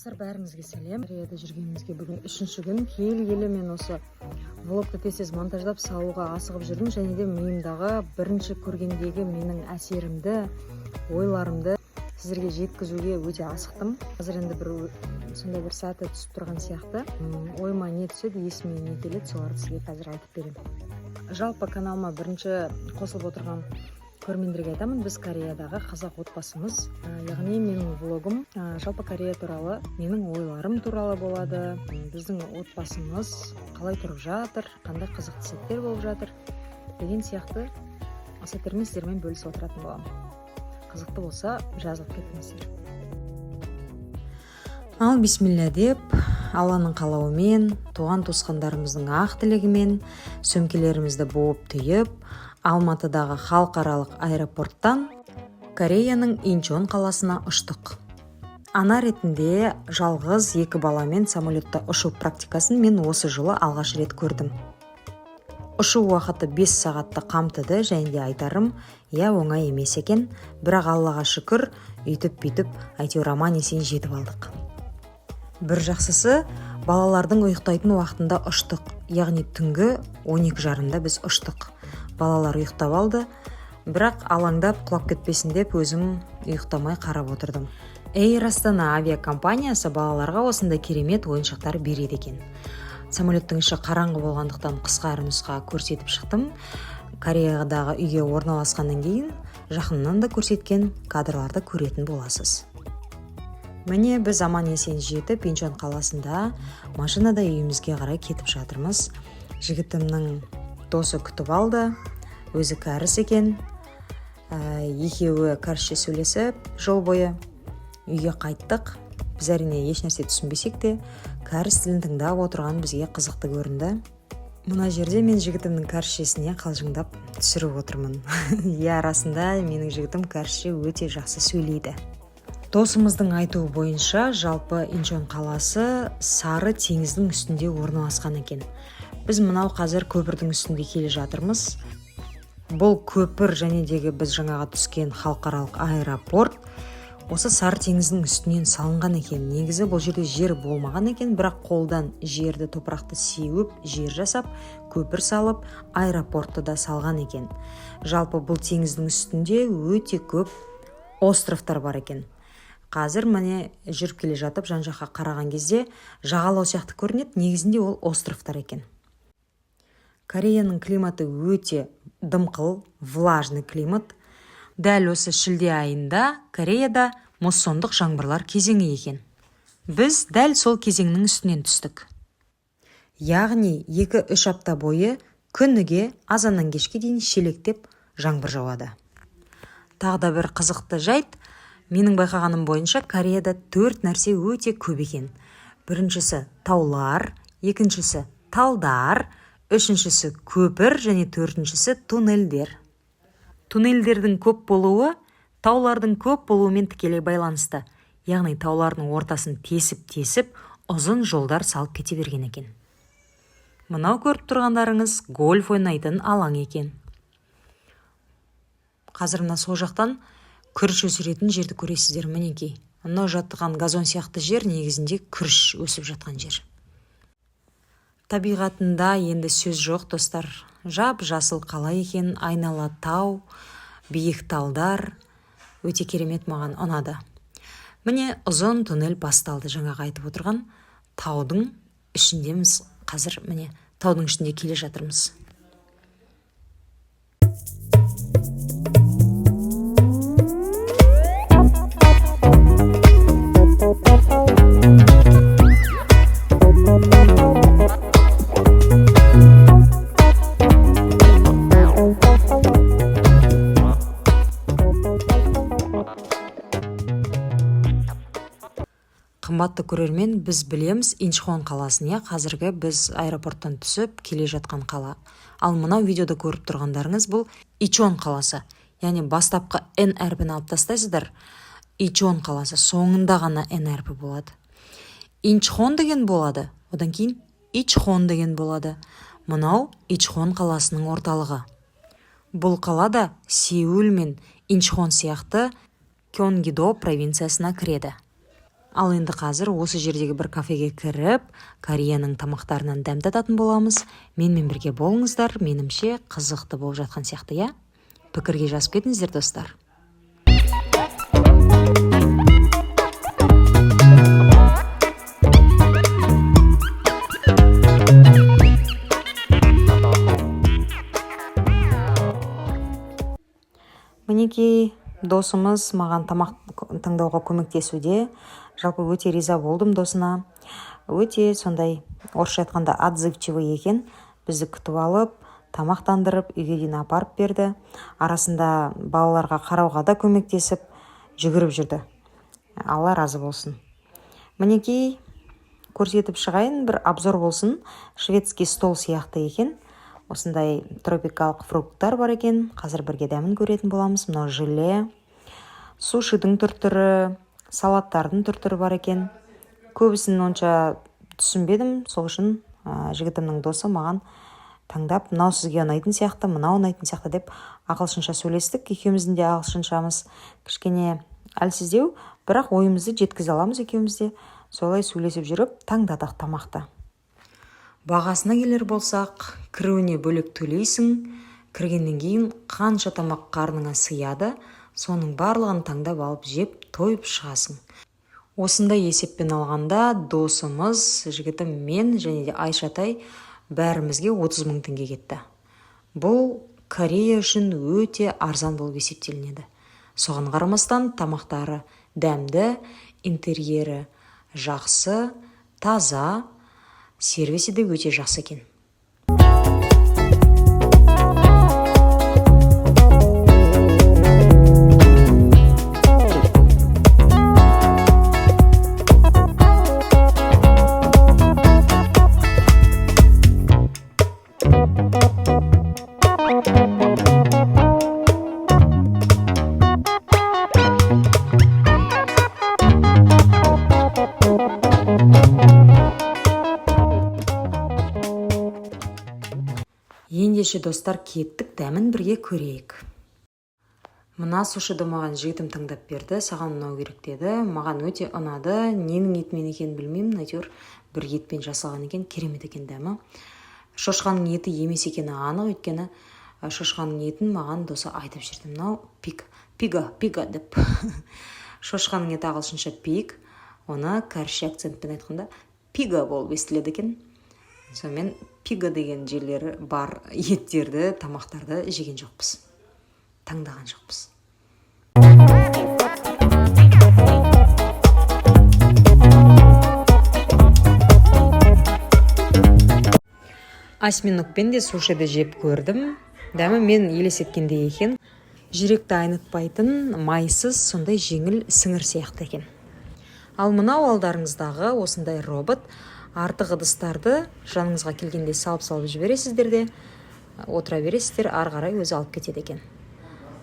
Достар, бәріңізге сәлем. Кореяда жүргенімізге бүгін 3-ші күн. Келгелі мен осы влогты тез монтаждап салуға асығып жүрдім, және де миымдағы бірінші көргендегі менің әсерімді, ойларымды сіздерге жеткізуге өте асықтым. Қазір енді сондай бір сәті түсіп тұрған сияқты. Ойыма не түседі, есіме не келеді, соларды сізге қазір айтып беремін. Жалпы каналыма бірінші қосылып отырған көрермендерге айтамын, біз Кореядағы қазақ отбасымыз, яғни менің влогым жалпы Корея туралы, менің ойларым туралы болады. Біздің отбасымыз қалай тұрып жатыр, қандай қызықты сәттер болып жатыр деген сияқты сәттермен сіздермен бөлісіп отыратын боламын. Қызықты болса, жазылып кетіңіздер. Ал бисмилля деп, Алланың қалауымен, туған туысқандарымыздың ақ тілегімен сөмкелерімізді буып түйіп, Алматыдағы халықаралық аэропорттан Кореяның Инчон қаласына ұштық. Ана ретінде жалғыз 2 баламен самолетта ұшу практикасын мен осы жылы алғаш рет көрдім. Ұшу уақыты 5 сағатты қамтыды, және де айтарым, оңай емес екен, бірақ Аллаға шүкір, үйтіп-бүйтіп әйтеуір аман-есен жетіп алдық. Бір жақсысы, балалардың ұйықтайтын уақытында ұштық, яғни түнгі 12:30-да біз ұштық. Балалар ұйықтап алды, бірақ алаңдап құлап кетпесін деп өзім ұйықтамай қарап отырдым. Эйр Астана авиакомпаниясы балаларға осындай керемет ойыншықтар береді екен. Самолеттің іші қараңғы болғандықтан қысқа нұсқа көрсетіп шықтым. Кореядағы үйге орналасқаннан кейін жақыннан да көрсеткен кадрларды көретін боласыз. Міне біз аман-есен жетіп, Инчон қаласында машинада үйімізге қарай кетіп жатырмыз. Жігітімнің досы күтіп алды, өзі кәріс екен. Екеуі кәрісше сөйлесіп, жол бойы үйге қайттық. Біз әрине ешнәрсе түсінбесек те, кәріс тілін тыңдап отырған бізге қызықты көрінді. Мына жерде мен жігітімнің кәрісшесіне қалжыңдап түсіріп отырмын. Арасында менің жігітім кәрісше өте жақсы сөйлейді. Досымыздың айтуы бойынша, жалпы Инчон қаласы Сары теңіздің үстінде орналасқан екен. Біз мынау қазір көпірдің үстінде келе жатырмыз. Бұл көпір және дегі біз жаңаға түскен халықаралық аэропорт осы Сары теңіздің үстінен салынған екен. Негізі бұл жерде жер болмаған екен, бірақ қолдан жерді, топырақты сеуіп, жер жасап, көпір салып, аэропортты да салған екен. Жалпы бұл теңіздің үстінде өте көп островтар бар екен. Қазір міне жүріп келе жатып, жан-жаққа қараған кезде жағалау сияқты көрінеді, негізінде ол островтар екен. Кореяның климаты өте дымқыл, влажный климат. Дәл осы шілде айында Кореяда муссондық жаңбырлар кезеңі екен. Біз дәл сол кезеңнің үстінен түстік. Яғни 2-3 апта бойы күніге азаннан кешке дейін шелектеп жаңбыр жауады. Тағы да бір қызықты жайт, менің байқағаным бойынша Кореяда 4 нәрсе өте көп екен. Біріншісі таулар, екіншісі талдар, үшіншісі көпір және 4-шісі туннельдер. Туннельдердің көп болуы таулардың көп болуымен тікелей байланысты. Яғни таулардың ортасын тесіп, ұзын жолдар салып кете берген екен. Мынау көріп тұрғандарыңыз гольф ойнайтын алаң екен. Қазір мына сол жақтан күріш өсіретін жерді көресіздер, мінекей. Мынау жатқан газон сияқты жер негізінде күріш өсіп жатқан жер. Табиғатында енді сөз жоқ, достар. Жап-жасыл қала екен, айнала тау, биік талдар. Өте керемет, маған ұнады. Міне ұзын туннель басталды, жаңағы айтып отырған таудың ішіндеміз. Қазір міне таудың ішінде келе жатырмыз. Қымбатты көрермен, біз білеміз Инчхон қаласын, қазіргі біз аэропорттан түсіп келе жатқан қала. Ал мынау видеода көріп тұрғандарыңыз бұл Инчон қаласы. Яғни бастапқы N әрпін алып тастайсыздар. Инчон қаласы соңында ғана N әрпі болады. Инчхон деген болады, одан кейін Инчхон деген болады. Мынау Инчхон қаласының орталығы. Бұл қалада Сеул мен Инчхон сияқты Кёнгидо провинциясына кіреді. Ал енді қазір осы жердегі бір кафеге кіріп, Кореяның тамақтарынан дәм тататын боламыз. Менімен бірге болыңыздар, менімше қызықты болып жатқан сияқты, я? Пікірге жазып кетіңіздер, достар. Мінекей досымыз маған тамақ таңдауға көмектесуде. Жалпы өте риза болдым досына. Өте сондай, орысша айтқанда отзывчивый екен. Бізді күтіп алып, тамақтандырып, үйге дейін апарып берді. Арасында балаларға қарауға да көмектесіп, жүгіріп жүрді. Алла разы болсын. Мінекей көрсетіп шығайын, бір обзор болсын. Шведский стол сияқты екен. Осындай тропикалық фруктар бар екен. Қазір бірге дәмін көретін боламыз. Мынау желе, сушидің түр-түрі, салаттардың түр-түрі бар екен. Көбісін онша түсінбедім, сол үшін жігітімнің досы маған таңдап, мынау сізге ұнайтын сияқты, мынау ұнайтын сияқты деп ағылшынша сөйлестік. Екеуміздің де ағылшыншамыз кішкене әлсіздеу, бірақ ойымызды жеткізе аламыз екеумізде. Солай сөйлесіп жүріп, таңдадық тамақты. Бағасына келер болсақ, кіруіне бөлек төлейсің. Кіргеннен кейін қанша тамақ қарныңа сыяды, соның барлығын таңдап алып жеп, тойып шығасың. Осындай есеппен алғанда досымыз, жігітім мен және де Айшатай бәрімізге 30 000 теңге кетті. Бұл Корея үшін өте арзан болып есептелінеді. Соған қарамастан тамақтары дәмді, интерьері жақсы, таза, сервисі де өте жақсы екен. Ендеше достар, кеттік, дәмін бірге көрейік. Мына сушиді маған жігітім таңдап берді, саған ұнау керек деді. Маған өте ұнады, ненің етімен екенін білмеймін, әйтеуір бір етпен жасалған екен, керемет екен дәмі. Шошқаның еті емес екені анық, өйткені шошқаның етін маған досы айтып жүрді. Мынау пига деп. Шошқаның еті ағылшынша пиг, оны кәрісше акцентпен айтқанда пига болып естіледі екен. Сонымен пига деген жерлері бар еттерді, тамақтарды жеген жоқпыз. Таңдаған жоқпыз. Осьминогпен де сушиді жеп көрдім. Дәмі мен елестеткендей екен. Жүректі айнытпайтын, майсыз, сондай жеңіл сіңір сияқты екен. Ал мынау алдарыңыздағы осындай робот артық ыдыстарды жаныңызға келгенде салып жібересіздер де, отыра бересіздер, ары қарай өзі алып кетеді екен.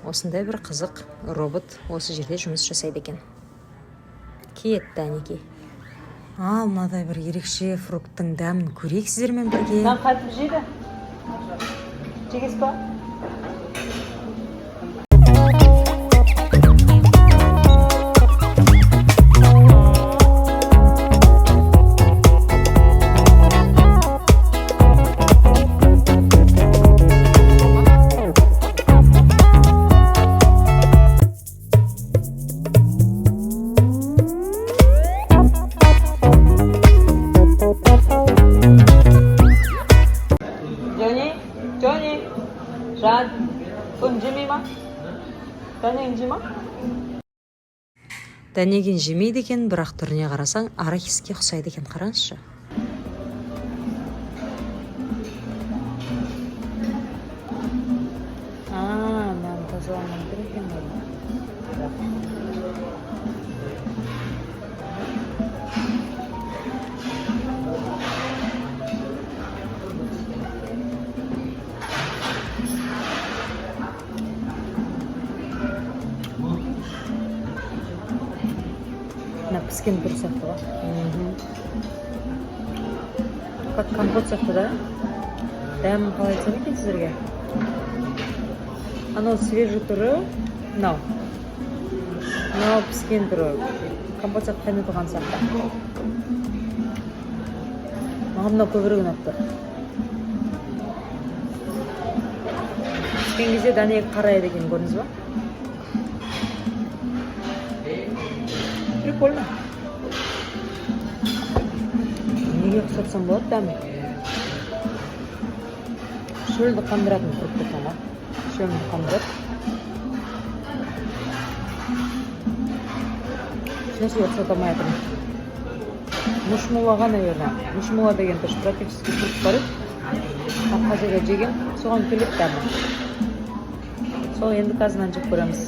Осындай бір қызық робот осы жерде жұмыс жасайды екен. Кетті әнекей. Ал мынадай бір ерекше фрукттың дәмін көрейік сіздермен бірге. қайтып жейді? Жегіз ба? Жан, бұн жемей ма? Дәнегін жей ма? Дәнегін жемейді екен, бірақ түріне қарасаң арахиске ұқсайды екен, қараңызшы. Нан тазаланған бір екен ғой. Піскен бір сияқты ба? Как компот сияқты да? Дәмін қалай айтсам екен сіздерге? Анау свежий түрі, мынау піскен түрі. компот сатып қайнатылған сияқты. Маған мынау көбірек ұнап тұр. Піскен кезде дәнегі қараяды екен, көрдіңіз ба? Прикольно. Неге ұқсатсам болады дәмі? Шөлді қандыратын фрукты соңға. Шөлді қандырып. Ешнәрсе ұқсата алмай жатырмын. Мушмулаға, наверное. Мушмула деген тоже практически фрукт бар еді. Қапқажаға жеген, соған келіп дәмі. Сол енді қазынан жеп көреміз.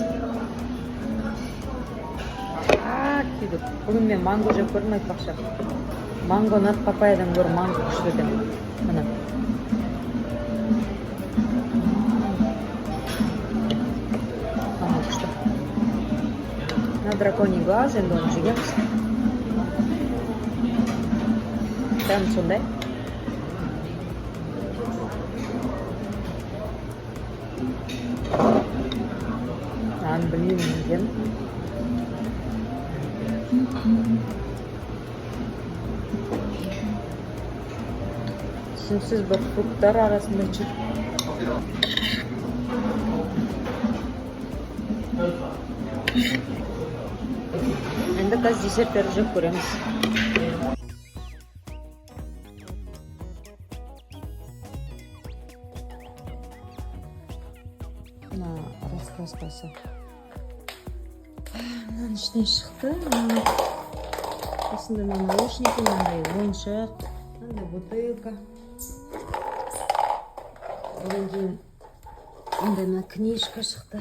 Кейдіп. Бүгін мен манго жеп көрдім айтпақшы. Манго нат папайядан гөрі манго күшті екен. Мына. Манго күшті. На драконий глаз енді оны жегенбіз. Дәмі сондай. Білмеймін екен. Түсініксіз бір фруктар арасында жүр. Енді қазір десерттерді жеп көреміз. Мына раскраскасы. Мынаның ішінен шықты. Осында мына наушники, мынандай ойыншық, мынандай бутылка. Одан кейін мындай мына книжка шықты.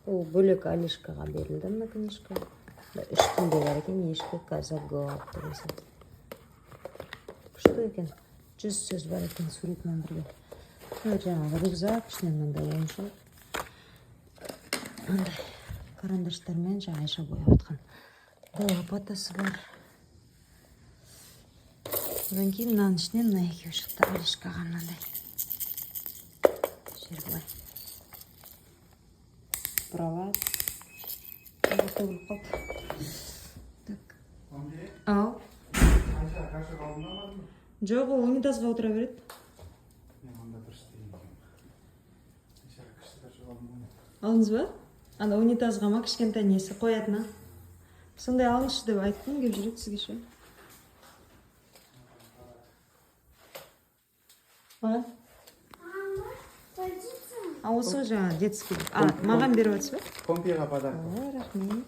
Ол бөлек Алишкаға берілді мына книжка. 3 күнде бар екен, ешкі казагоп деген сияқты. Күшті екен. 100 сөз бар екен суретмен бірге. Жаңағы рюкзак, ішінен мынандай ойыншық. Мындай карандаштармен Айша бояп отқан. Лопатасы бар. Одан кейін мынаның ішінен мына екеуі шықты. Алишкаға мынандай. Жер былай. Проват. Төгіліп қалды. Так. Ау. Айша, каша қалдыңа ма? Жоқ, ол унитазға отыра береді. Мен онда дұрыс деймін. Айша, каша қалдыңа. Алдыңыз ба? Анда унитазға ма кішкентай несі қоятына. Сондай алыңызшы деп айттым, келіп жүреді сізге ше. А осы жаңа детский. Маған беріп отырсыз ба? Компьеға подарок. Рахмет.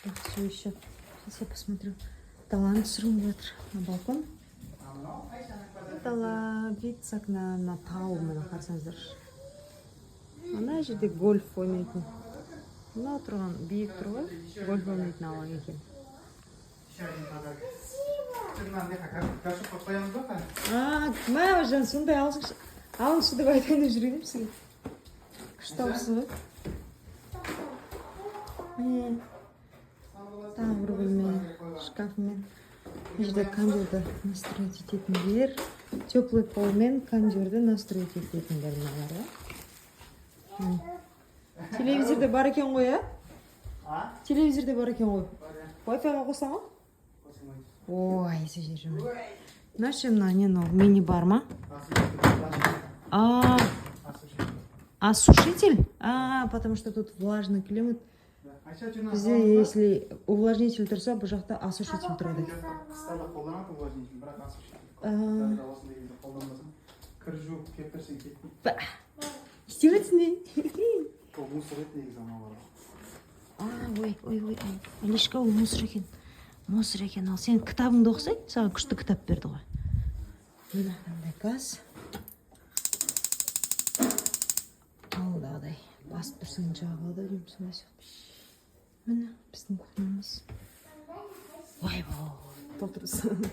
Так, все еще. Сейчас я посмотрю. Талант түсіргім жатыр на балкон. Это вид с окна на тау, мына қарасаңыздаршы. Ана жерде гольф ойнайтын. Мына тұрған биік тұрған гольф ойнайтын алаң екен. Еще один подарок. Сырнан дека кашу қойып қоямыз ба? Мә, жан, сондай алыңызшы деп айтқанда жүр едім сізге. Күшті алыпсыз ғой. Тағы бір бөлме шкафымен. Бұл жерде кондерді настроить ететіндер. Теплый полмен кондерді настроить ететіндер мыналар, да? Телевизорде бар екен ғой, а? Телевизорде бар екен ғой. Wi-Fi-ға қосаң ғой? Ой, сежер жүрмін. Мына мына мини бар ма? Осушитель? Потому что тут влажный климат. Бізде, если увлажнитель тұрса, бұл жақта осушитель тұрады. Қыстарда қолданады увлажнитель, бірақ осушитель. Осындай қолданбасам, кір жуып кептірсең кетпейді. Істеп не? Ол мусор еді негізі аналар. Ой. Алишка, ол мусор екен. Мусор екен. Ал сен кітабыңды оқысай, саған күшті кітап берді ғой. Мына қандай газ. Алдағыдай. Басып тұрсаң жағалда деймін сондай сияқты. Міне, біздің кухнямыз. Толтырсын.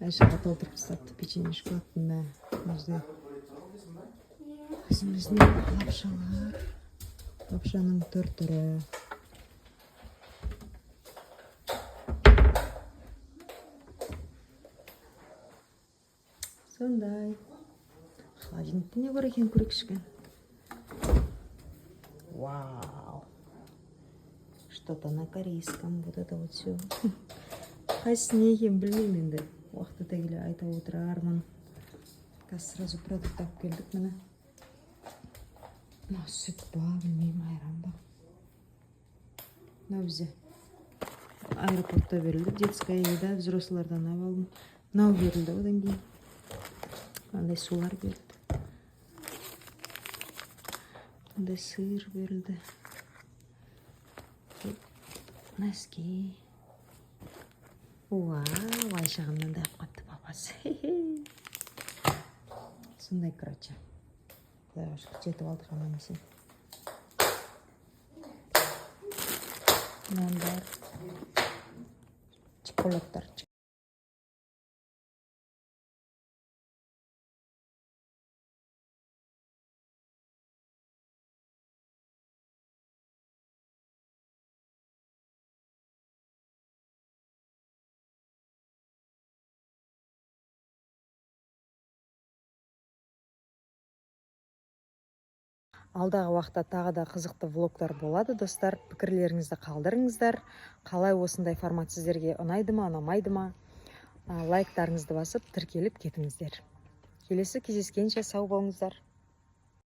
Айшаға толтырып тастапты, печенье шоколадтың бәрі. Өзіміздің лапшалар. Лапшаның түр-түрі. Сондай. Холодильникте не бар екен, көрейікші. что-то на корейском, вот это вот все. Қайсы не екенін білмеймін енді. Уақыт өте келе айтып отырармын. Қазір сразу продукт алып келдік міне. Мына сүт ба, білмеймін, айран ба. Мынау бізде аэропортта берілді, детская еда, взрослардан алып алдым. Мынау берілді, одан кейін мынандай сулар берілді. Мынандай сыр берілді. Носки. Вау, Айшағымнан да алып қапты папасы. Сондай, короче. Құдайға шүкір жетіп алдық аман есен. Нандар, чоколадтар. Алдағы уақытта тағы да қызықты влогтар болады, достар. Пікірлеріңізді қалдырыңыздар. Қалай осындай формат сіздерге ұнайды ма, ұнамайды ма? Лайктарыңызды басып, тіркеліп кетіңіздер. Келесі кездескенше сау болыңыздар.